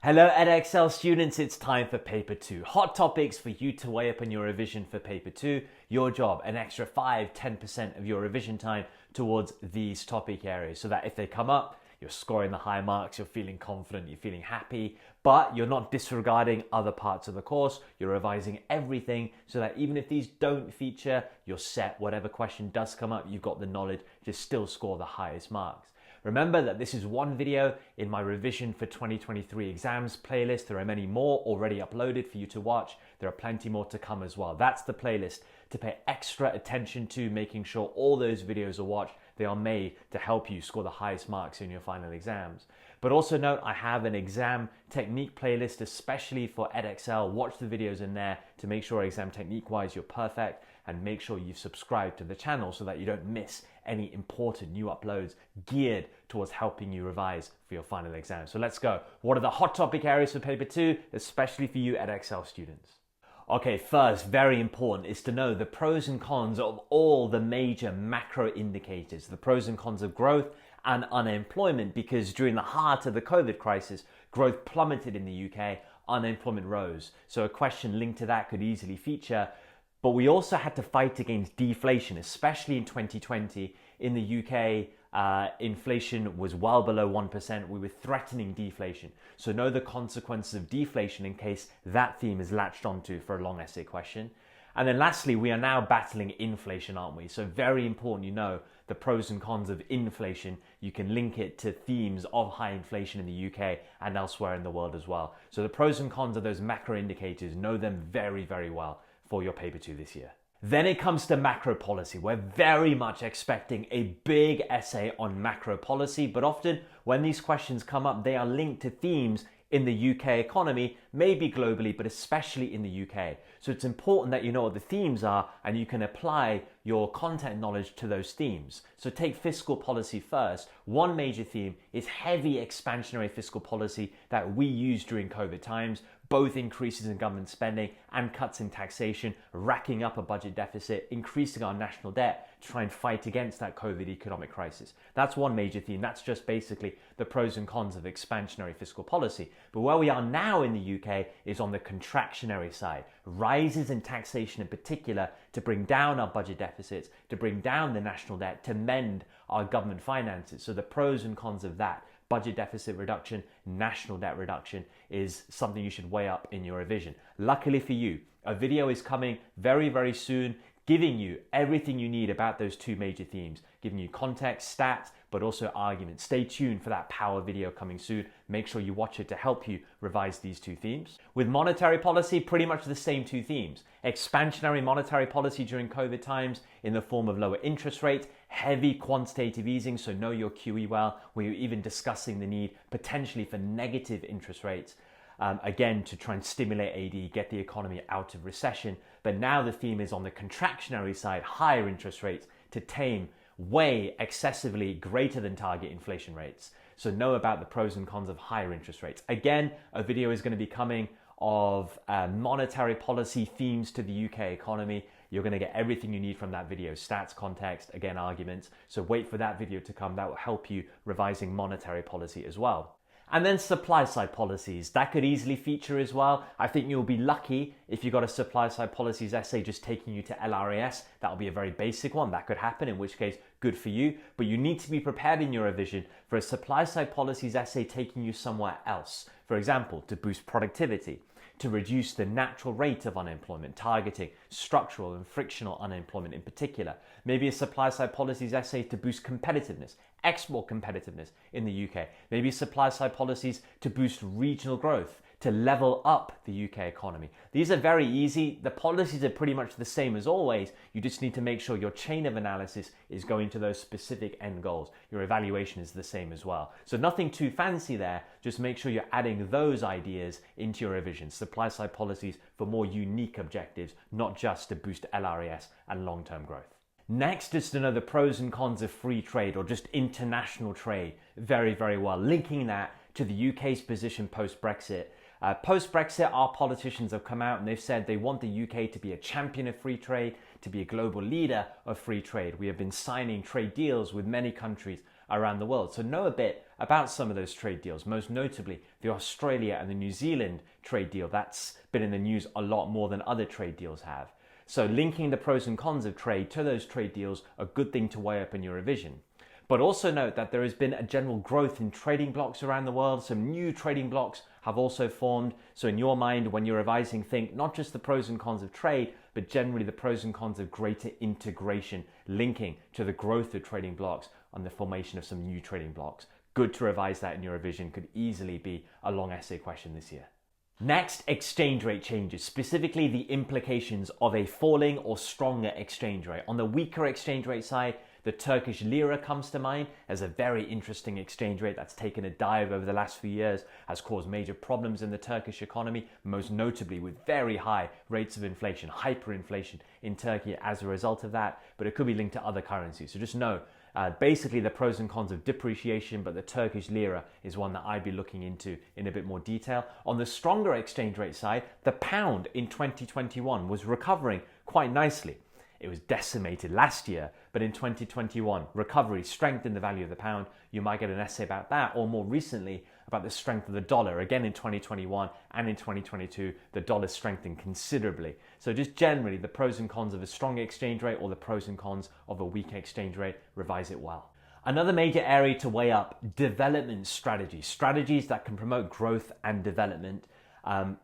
Hello Edexcel students, it's time for paper 2. Hot topics for you to weigh up in your revision for paper 2. Your job, an extra 5-10% of your revision time towards these topic areas so that if they come up, you're scoring the high marks, you're feeling confident, you're feeling happy, but you're not disregarding other parts of the course. You're revising everything so that even if these don't feature, you're set. Whatever question does come up, you've got the knowledge to still score the highest marks. Remember that this is one video in my revision for 2023 exams playlist. There are many more already uploaded for you to watch. There are plenty more to come as well. That's the playlist to pay extra attention to, making sure all those videos are watched. They are made to help you score the highest marks in your final exams. But also note, I have an exam technique playlist, especially for Edexcel. Watch the videos in there to make sure exam technique wise you're perfect, and make sure you've subscribed to the channel so that you don't miss any important new uploads geared towards helping you revise for your final exam. So let's go. What are the hot topic areas for paper 2, especially for you Edexcel students? Okay, first, very important, is to know the pros and cons of all the major macro indicators, the pros and cons of growth and unemployment, because during the heart of the COVID crisis, growth plummeted in the UK, unemployment rose. So a question linked to that could easily feature. But we also had to fight against deflation, especially in 2020. In the UK, inflation was well below 1%. We were threatening deflation. So know the consequences of deflation in case that theme is latched onto for a long essay question. And then lastly, we are now battling inflation, aren't we? So very important you know the pros and cons of inflation. You can link it to themes of high inflation in the UK and elsewhere in the world as well. So the pros and cons of those macro indicators, know them very, very well for your paper 2 this year. Then it comes to macro policy. We're very much expecting a big essay on macro policy, but often when these questions come up, they are linked to themes in the UK economy, maybe globally, but especially in the UK. So it's important that you know what the themes are and you can apply your content knowledge to those themes. So take fiscal policy first. One major theme is heavy expansionary fiscal policy that we used during COVID times, both increases in government spending and cuts in taxation, racking up a budget deficit, increasing our national debt to try and fight against that COVID economic crisis. That's one major theme. That's just basically the pros and cons of expansionary fiscal policy. But where we are now in the UK is on the contractionary side. Rises in taxation in particular to bring down our budget deficits, to bring down the national debt, to mend our government finances. So the pros and cons of that, budget deficit reduction, national debt reduction, is something you should weigh up in your revision. Luckily for you, a video is coming very, very soon, giving you everything you need about those two major themes, giving you context, stats, but also arguments. Stay tuned for that power video coming soon. Make sure you watch it to help you revise these two themes. With monetary policy, pretty much the same two themes. Expansionary monetary policy during COVID times in the form of lower interest rates, heavy quantitative easing, so know your QE well. We're even discussing the need potentially for negative interest rates. Again, to try and stimulate AD, get the economy out of recession. But now the theme is on the contractionary side, higher interest rates to tame way excessively greater than target inflation rates. So know about the pros and cons of higher interest rates. Again, a video is going to be coming of monetary policy themes to the UK economy. You're going to get everything you need from that video, stats, context, again, arguments. So wait for that video to come. That will help you revising monetary policy as well. And then supply side policies, that could easily feature as well. I think you'll be lucky if you got a supply side policies essay just taking you to LRAS. That'll be a very basic one. That could happen, in which case, good for you. But you need to be prepared in your revision for a supply side policies essay taking you somewhere else. For example, to boost productivity, to reduce the natural rate of unemployment, targeting structural and frictional unemployment in particular. Maybe a supply side policies essay to boost competitiveness, export competitiveness in the UK. Maybe supply side policies to boost regional growth, to level up the UK economy. These are very easy. The policies are pretty much the same as always. You just need to make sure your chain of analysis is going to those specific end goals. Your evaluation is the same as well. So nothing too fancy there. Just make sure you're adding those ideas into your revision. Supply side policies for more unique objectives, not just to boost LRAS and long-term growth. Next is to know the pros and cons of free trade or just international trade very, very well. Linking that to the UK's position post-Brexit. Post-Brexit, our politicians have come out and they've said they want the UK to be a champion of free trade, to be a global leader of free trade. We have been signing trade deals with many countries around the world. So know a bit about some of those trade deals, most notably the Australia and the New Zealand trade deal. That's been in the news a lot more than other trade deals have. So linking the pros and cons of trade to those trade deals, a good thing to weigh up in your revision. But also note that there has been a general growth in trading blocks around the world. Some new trading blocks have also formed. So in your mind, when you're revising, think not just the pros and cons of trade, but generally the pros and cons of greater integration, linking to the growth of trading blocks and the formation of some new trading blocks. Good to revise that in your revision. Could easily be a long essay question this year. Next, exchange rate changes, specifically the implications of a falling or stronger exchange rate. On the weaker exchange rate side, the Turkish lira comes to mind as a very interesting exchange rate that's taken a dive over the last few years, has caused major problems in the Turkish economy, most notably with very high rates of inflation, hyperinflation in Turkey as a result of that, but it could be linked to other currencies. So just know, basically the pros and cons of depreciation, but the Turkish lira is one that I'd be looking into in a bit more detail. On the stronger exchange rate side, the pound in 2021 was recovering quite nicely. It was decimated last year, but in 2021, recovery strengthened the value of the pound. You might get an essay about that, or more recently, about the strength of the dollar. Again, in 2021 and in 2022, the dollar strengthened considerably. So just generally, the pros and cons of a strong exchange rate or the pros and cons of a weak exchange rate, revise it well. Another major area to weigh up, development strategies. Strategies that can promote growth and development.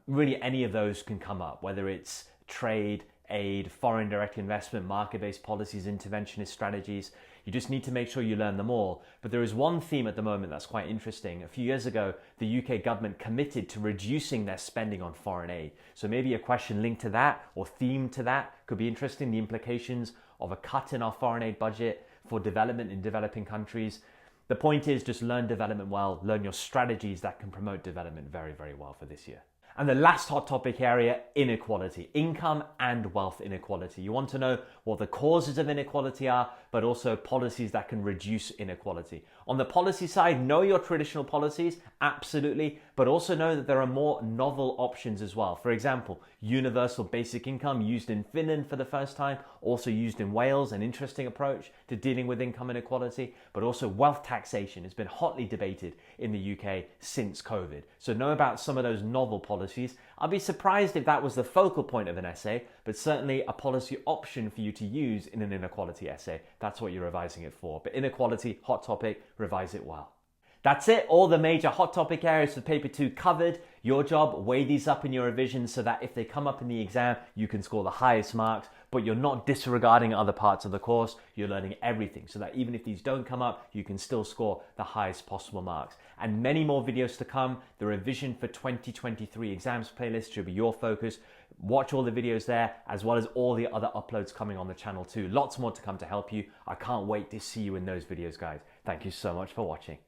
Really, any of those can come up, whether it's trade, aid, foreign direct investment, market-based policies, interventionist strategies. You just need to make sure you learn them all. But there is one theme at the moment that's quite interesting. A few years ago, the UK government committed to reducing their spending on foreign aid. So maybe a question linked to that or themed to that could be interesting. The implications of a cut in our foreign aid budget for development in developing countries. The point is just learn development well, learn your strategies that can promote development very, very well for this year. And the last hot topic area, inequality, income and wealth inequality. You want to know what the causes of inequality are, but also policies that can reduce inequality. On the policy side, know your traditional policies, absolutely, but also know that there are more novel options as well. For example, universal basic income used in Finland for the first time, also used in Wales, an interesting approach to dealing with income inequality, but also wealth taxation has been hotly debated in the UK since COVID. So know about some of those novel policies. I'd be surprised if that was the focal point of an essay, but certainly a policy option for you to use in an inequality essay. That's what you're revising it for. But inequality, hot topic, revise it well. That's it, all the major hot topic areas for paper 2 covered. Your job, weigh these up in your revision so that if they come up in the exam, you can score the highest marks, but you're not disregarding other parts of the course. You're learning everything so that even if these don't come up, you can still score the highest possible marks. And many more videos to come. The revision for 2023 exams playlist should be your focus. Watch all the videos there, as well as all the other uploads coming on the channel too. Lots more to come to help you. I can't wait to see you in those videos, guys. Thank you so much for watching.